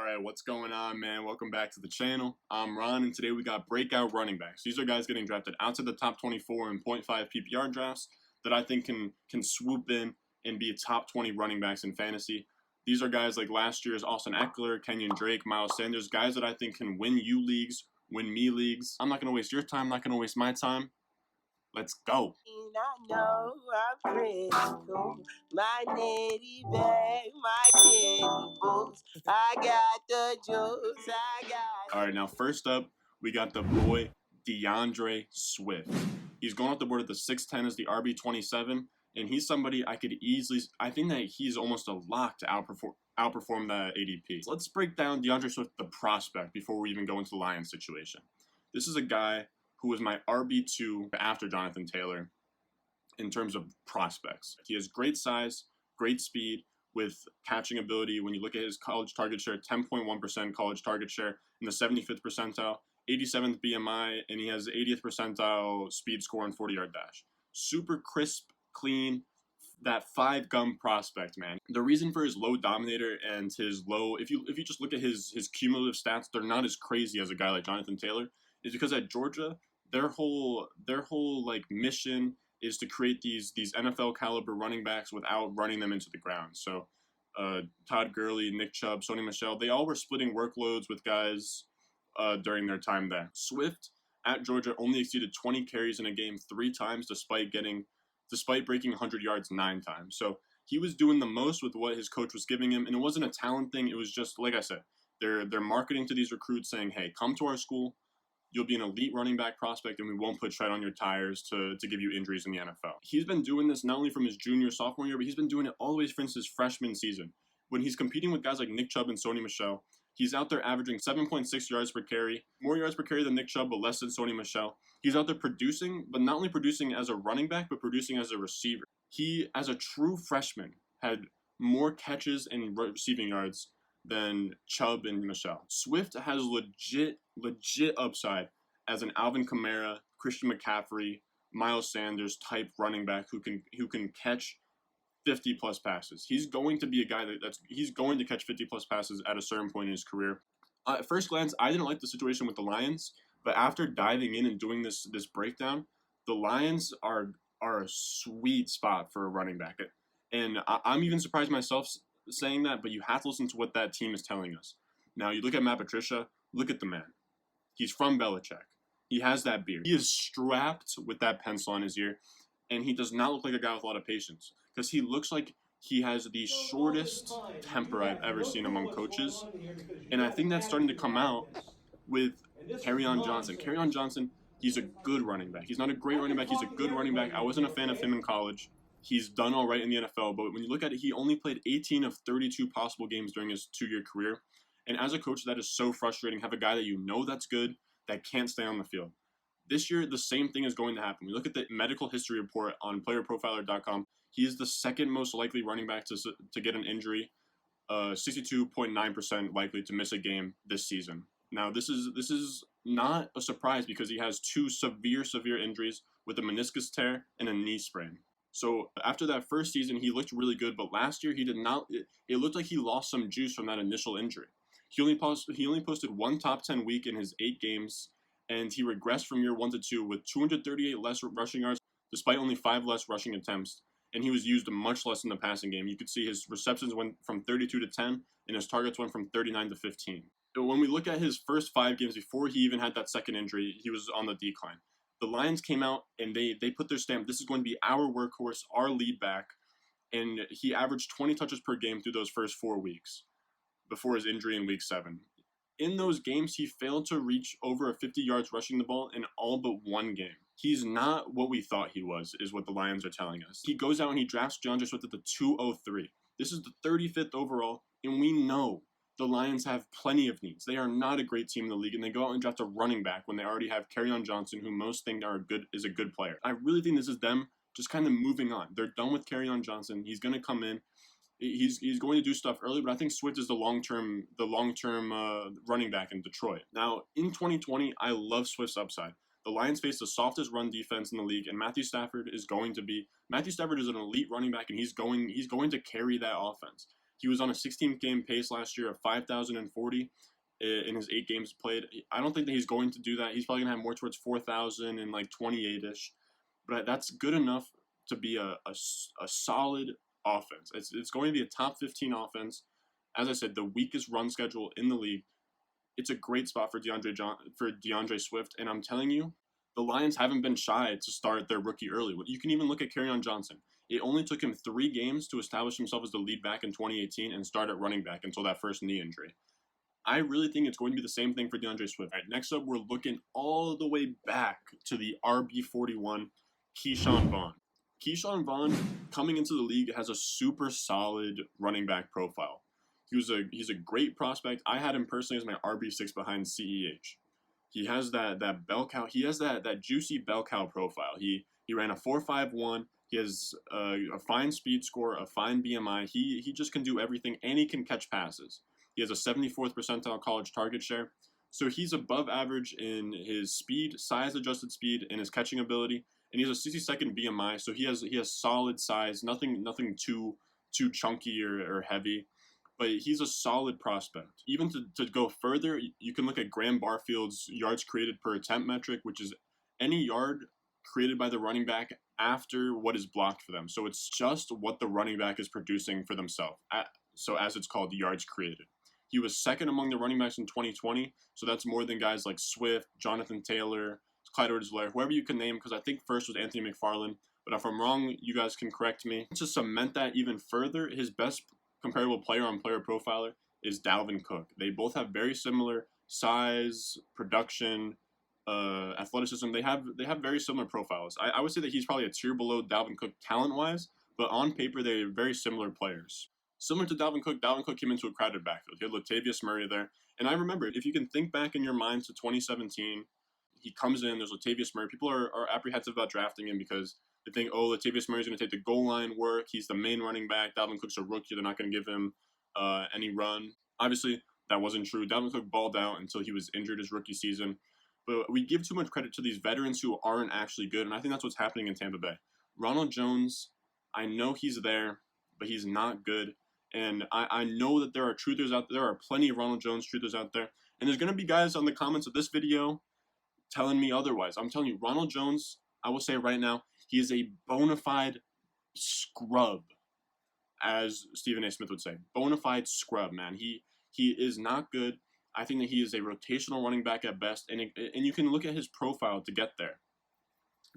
Alright, what's going on, man? Welcome back to the channel. I'm Ron, and today we got breakout running backs. These are guys getting drafted outside the top 24 in 0.5 PPR drafts that I think can swoop in and be top 20 running backs in fantasy. These are guys like last year's Austin Eckler, Kenyon Drake, Miles Sanders, guys that I think can win you leagues, win me leagues. I'm not going to waste your time, I'm not going to waste my time. Let's go. I know I'm critical. My nitty bag, my kitty boots. I got the juice. Alright, now first up, we got the boy DAndre Swift. He's going off the board at the 6'10 as the RB27, and he's somebody I think that he's almost a lock to outperform the ADP. Let's break down DAndre Swift, the prospect, before we even go into the Lions situation. This is a guy who was my RB2 after Jonathan Taylor in terms of prospects. He has great size, great speed, with catching ability. When you look at his college target share, 10.1% college target share in the 75th percentile, 87th BMI, and he has 80th percentile speed score on 40-yard dash. Super crisp, clean, that 5-gum prospect, man. The reason for his low dominator and his low, if you just look at his cumulative stats, they're not as crazy as a guy like Jonathan Taylor, is because at Georgia, their whole like mission is to create these NFL caliber running backs without running them into the ground. So Todd Gurley, Nick Chubb, Sony Michel, they all were splitting workloads with guys during their time there. Swift at Georgia only exceeded 20 carries in a game 3 times despite breaking 100 yards 9 times. So he was doing the most with what his coach was giving him, and it wasn't a talent thing. It was just, like I said, they're marketing to these recruits saying, hey, come to our school. You'll be an elite running back prospect, and we won't put tread on your tires to give you injuries in the NFL. He's been doing this not only from his junior, sophomore year, but he's been doing it all the way since his freshman season. When he's competing with guys like Nick Chubb and Sony Michel, he's out there averaging 7.6 yards per carry, more yards per carry than Nick Chubb, but less than Sony Michel. He's out there producing, but not only producing as a running back, but producing as a receiver. He, as a true freshman, had more catches and receiving yards than Chubb and Michel. Swift has legit upside as an Alvin Kamara, Christian McCaffrey, Miles Sanders type running back who can catch 50 plus passes. He's going to be a guy he's going to catch 50 plus passes at a certain point in his career. At first glance, I didn't like the situation with the Lions, but after diving in and doing this breakdown, the Lions are a sweet spot for a running back. And I'm even surprised myself saying that, but you have to listen to what that team is telling us. Now, you look at Matt Patricia, look at the man. He's from Belichick. He has that beard. He is strapped with that pencil on his ear, and he does not look like a guy with a lot of patience because he looks like he has the shortest temper I've ever seen among coaches, and I think that's starting to come out with KeShawn Johnson. KeShawn Johnson, he's a good running back. He's not a great running back. He's a good running back. I wasn't a fan of him in college. He's done all right in the NFL, but when you look at it, he only played 18 of 32 possible games during his 2-year career. And as a coach, that is so frustrating. Have a guy that you know that's good that can't stay on the field. This year, the same thing is going to happen. We look at the medical history report on playerprofiler.com. He is the second most likely running back to get an injury, 62.9% likely to miss a game this season. Now, this is not a surprise because he has 2 severe injuries with a meniscus tear and a knee sprain. So after that first season, he looked really good, but last year he did not. It looked like he lost some juice from that initial injury. He only posted 1 top 10 week in his 8 games, and he regressed from year 1 to 2 with 238 less rushing yards, despite only 5 less rushing attempts, and he was used much less in the passing game. You could see his receptions went from 32 to 10, and his targets went from 39 to 15. So when we look at his first 5 games before he even had that second injury, he was on the decline. The Lions came out, and they put their stamp. This is going to be our workhorse, our lead back, and he averaged 20 touches per game through those first 4 weeks before his injury in week 7. In those games, he failed to reach over 50 yards rushing the ball in all but 1 game. He's not what we thought he was, is what the Lions are telling us. He goes out and he drafts DAndre Swift at the 203. This is the 35th overall, and we know the Lions have plenty of needs. They are not a great team in the league, and they go out and draft a running back when they already have KeShawn Johnson, who most think is a good player. I really think this is them just kind of moving on. They're done with KeShawn Johnson. He's going to come in. He's going to do stuff early, but I think Swift is the long-term running back in Detroit. Now, in 2020, I love Swift's upside. The Lions face the softest run defense in the league, and Matthew Stafford is an elite running back, and he's going to carry that offense. He was on a 16-game pace last year of 5,040 in his 8 games played. I don't think that he's going to do that. He's probably going to have more towards 4,000 and like 28-ish. But that's good enough to be a solid offense. It's going to be a top 15 offense. As I said, the weakest run schedule in the league. It's a great spot for DAndre Swift, and I'm telling you, the Lions haven't been shy to start their rookie early. You can even look at KeShawn Johnson. It only took him 3 games to establish himself as the lead back in 2018 and start at running back until that first knee injury. I really think it's going to be the same thing for DAndre Swift. All right, next up, we're looking all the way back to the RB41, KeShawn Vaughn. KeShawn Vaughn, coming into the league, has a super solid running back profile. He's a great prospect. I had him personally as my RB6 behind CEH. He has that bell cow. He has that juicy bell cow profile. He ran a 4.51. He has a fine speed score, a fine BMI. He just can do everything, and he can catch passes. He has a 74th percentile college target share. So he's above average in his speed, size-adjusted speed, and his catching ability. And he has a 62nd BMI, so he has solid size, nothing too chunky or heavy. But he's a solid prospect. Even to go further, you can look at Graham Barfield's yards created per attempt metric, which is any yard created by the running back after what is blocked for them. So it's just what the running back is producing for themselves. So as it's called, yards created. He was second among the running backs in 2020, so that's more than guys like Swift, Jonathan Taylor, Clyde Edwards-Helaire, whoever you can name, because I think first was Anthony McFarland. But if I'm wrong, you guys can correct me. To cement that even further, his best comparable player-on-player profiler is Dalvin Cook. They both have very similar size, production, athleticism. They have very similar profiles. I would say that he's probably a tier below Dalvin Cook talent-wise, but on paper, they're very similar players. Similar to Dalvin Cook came into a crowded backfield. He had Latavius Murray there. And I remember, if you can think back in your mind to 2017, he comes in, there's Latavius Murray. People are apprehensive about drafting him because they think, oh, Latavius Murray's going to take the goal line work. He's the main running back. Dalvin Cook's a rookie. They're not going to give him any run. Obviously, that wasn't true. Dalvin Cook balled out until he was injured his rookie season. But we give too much credit to these veterans who aren't actually good, and I think that's what's happening in Tampa Bay. Ronald Jones, I know he's there, but he's not good. And I know that there are truthers out there. There are plenty of Ronald Jones truthers out there. And there's going to be guys on the comments of this video telling me otherwise. I'm telling you, Ronald Jones, I will say right now, he is a bona fide scrub, as Stephen A. Smith would say. Bona fide scrub, man. He is not good. I think that he is a rotational running back at best. And you can look at his profile to get there.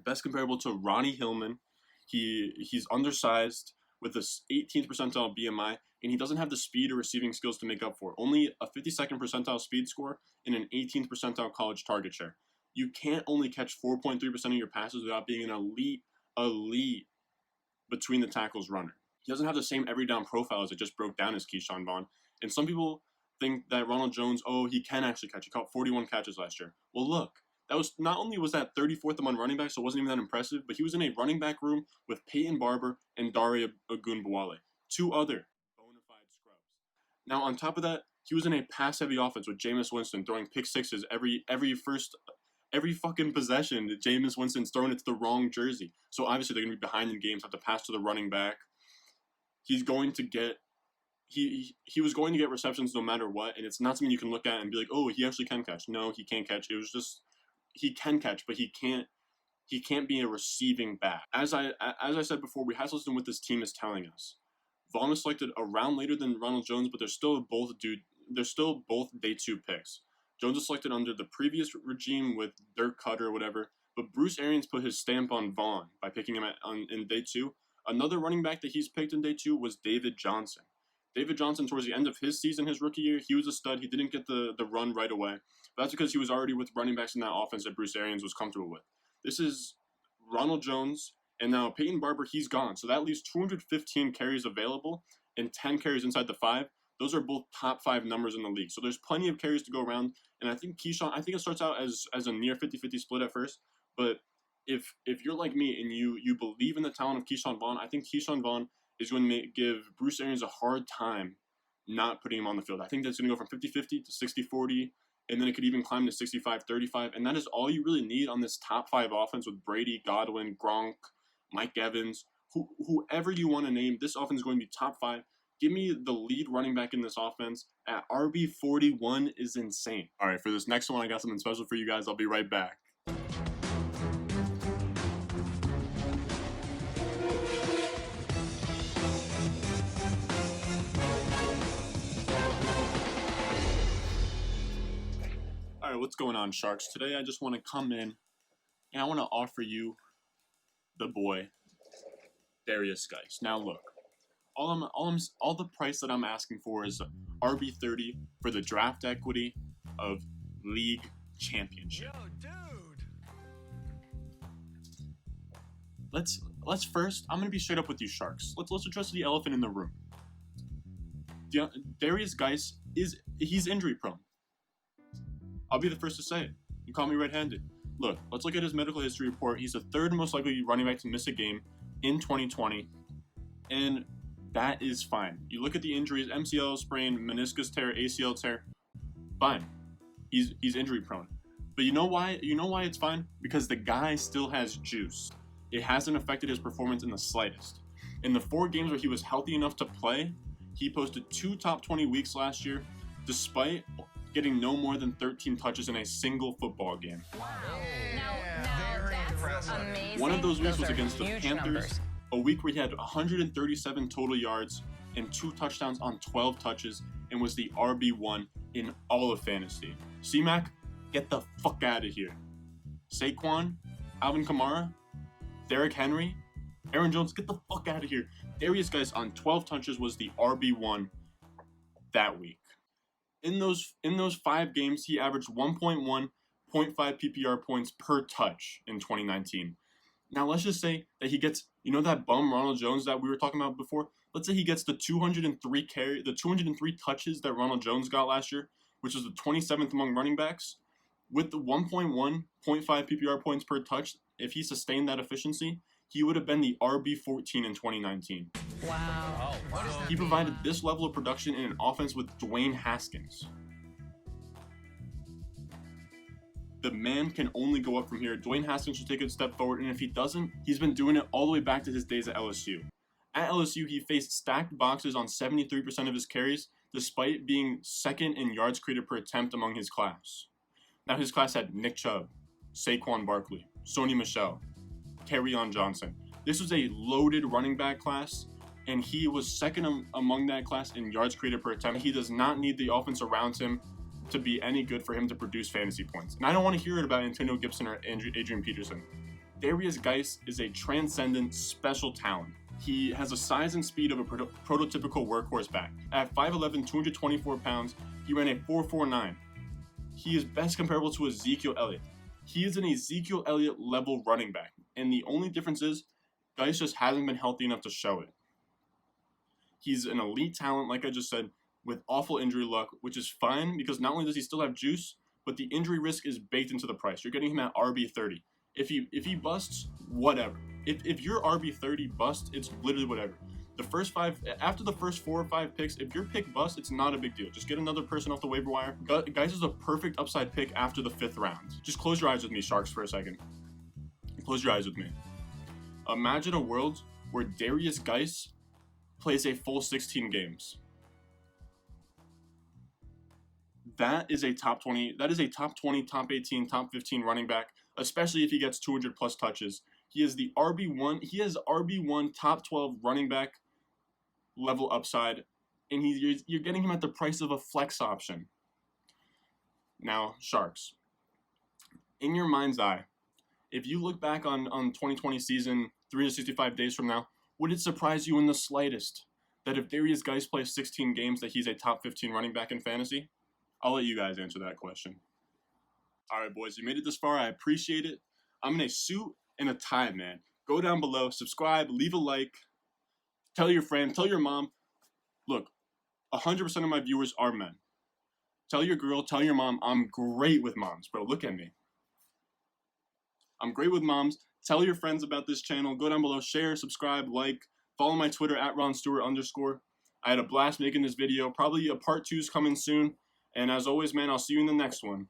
Best comparable to Ronnie Hillman. He's undersized, with a 18th percentile BMI, and he doesn't have the speed or receiving skills to make up for it. Only a 52nd percentile speed score and an 18th percentile college target share. You can't only catch 4.3% of your passes without being an elite between the tackles runner. He doesn't have the same every down profile as I just broke down as KeShawn Vaughn. And some people think that Ronald Jones, he can actually catch. He caught 41 catches last year. Well, look. That was not only was that 34th among running backs, so it wasn't even that impressive, but he was in a running back room with Peyton Barber and Daria Ogunbowale, 2 other bona fide scrubs. Now, on top of that, he was in a pass-heavy offense with Jameis Winston throwing pick sixes every fucking possession. Jameis Winston's throwing it to the wrong jersey. So obviously they're going to be behind in games, have to pass to the running back. He's going to get he was going to get receptions no matter what, and it's not something you can look at and be like, oh, he actually can catch. No, he can't catch. It was just he can catch, but he can't be a receiving back. As I said before, we have to listen to what this team is telling us. Vaughn was selected a round later than Ronald Jones, but they're still both day 2 picks. Jones was selected under the previous regime with Dirk Cutter or whatever, but Bruce Arians put his stamp on Vaughn by picking him in day 2. Another running back that he's picked in day 2 was David Johnson. David Johnson, towards the end of his season, his rookie year, he was a stud. He didn't get the run right away. But that's because he was already with running backs in that offense that Bruce Arians was comfortable with. This is Ronald Jones, and now Peyton Barber, he's gone. So that leaves 215 carries available and 10 carries inside the 5. Those are both top 5 numbers in the league. So there's plenty of carries to go around. And I think KeShawn, it starts out as a near 50-50 split at first. But if you're like me and you believe in the talent of KeShawn Vaughn, I think KeShawn Vaughn is going to give Bruce Arians a hard time not putting him on the field. I think that's going to go from 50-50 to 60-40, and then it could even climb to 65-35, and that is all you really need on this top 5 offense with Brady, Godwin, Gronk, Mike Evans, whoever you want to name. This offense is going to be top 5. give me the lead running back in this offense at RB41 is insane. All right, for this next one, I got something special for you guys. I'll be right back. All right, what's going on, Sharks? Today, I just want to come in and I want to offer you the boy, Derrius Guice. Now, look, all the price that I'm asking for is RB30 for the draft equity of league championship. Yo, dude. Let's first. I'm gonna be straight up with you, Sharks. Let's address the elephant in the room. Derrius Guice he's injury prone. I'll be the first to say it. You call me red-handed. Look, let's look at his medical history report. He's the third most likely running back to miss a game in 2020, and that is fine. You look at the injuries: MCL sprain, meniscus tear, ACL tear. Fine. He's injury prone. But you know why? You know why it's fine? Because the guy still has juice. It hasn't affected his performance in the slightest. In the 4 games where he was healthy enough to play, he posted 2 top 20 weeks last year, despite getting no more than 13 touches in a single football game. Wow. Now that's amazing. One of those weeks Those was are against the huge Panthers, numbers. a week where he had 137 total yards and 2 touchdowns on 12 touches and was the RB1 in all of fantasy. C-Mac, get the fuck out of here. Saquon, Alvin Kamara, Derrick Henry, Aaron Jones, get the fuck out of here. Derrius Guice on 12 touches was the RB1 that week. In those 5 games, he averaged 1.1, 0.5 PPR points per touch in 2019. Now, let's just say that he gets, that bum Ronald Jones that we were talking about before? Let's say he gets the 203 touches that Ronald Jones got last year, which was the 27th among running backs. With the 1.1, 0.5 PPR points per touch, if he sustained that efficiency, he would have been the RB14 in 2019. Wow. He provided this level of production in an offense with Dwayne Haskins. The man can only go up from here. Dwayne Haskins should take a step forward, and if he doesn't, he's been doing it all the way back to his days at LSU. At LSU, he faced stacked boxes on 73% of his carries, despite being second in yards created per attempt among his class. Now, his class had Nick Chubb, Saquon Barkley, Sony Michel, Kerryon Johnson. This was a loaded running back class, and he was second among that class in yards created per attempt. He does not need the offense around him to be any good for him to produce fantasy points. And I don't want to hear it about Antonio Gibson or Adrian Peterson. Derrius Guice is a transcendent special talent. He has a size and speed of a prototypical workhorse back. At 5'11", 224 pounds, he ran a 4.49. He is best comparable to Ezekiel Elliott. He is an Ezekiel Elliott level running back, and the only difference is Guice just hasn't been healthy enough to show it. He's an elite talent, like I just said, with awful injury luck, which is fine because not only does he still have juice, but the injury risk is baked into the price. You're getting him at RB30. If he busts, whatever. If your RB30 busts, it's literally whatever. After the first 4 or 5 picks, if your pick busts, it's not a big deal. Just get another person off the waiver wire. Guice is a perfect upside pick after the 5th round. Just close your eyes with me, Sharks, for a second. Close your eyes with me. Imagine a world where Derrius Guice plays a full 16 games. That is a top 20, top 18, top 15 running back, especially if he gets 200 plus touches. He is the RB1. He has RB1 top 12 running back level upside, and you're getting him at the price of a flex option. Now, Sharks, in your mind's eye, if you look back on 2020 season 365 days from now, would it surprise you in the slightest that if Derrius Guice plays 16 games that he's a top 15 running back in fantasy? I'll let you guys answer that question. All right, boys, you made it this far. I appreciate it. I'm in a suit and a tie, man. Go down below, subscribe, leave a like, tell your friend, tell your mom. Look, 100% of my viewers are men. Tell your girl, tell your mom, I'm great with moms, bro. Look at me. I'm great with moms. Tell your friends about this channel. Go down below, share, subscribe, like, follow my Twitter at @RonStewart_. I had a blast making this video. Probably a part 2's coming soon. And as always, man, I'll see you in the next one.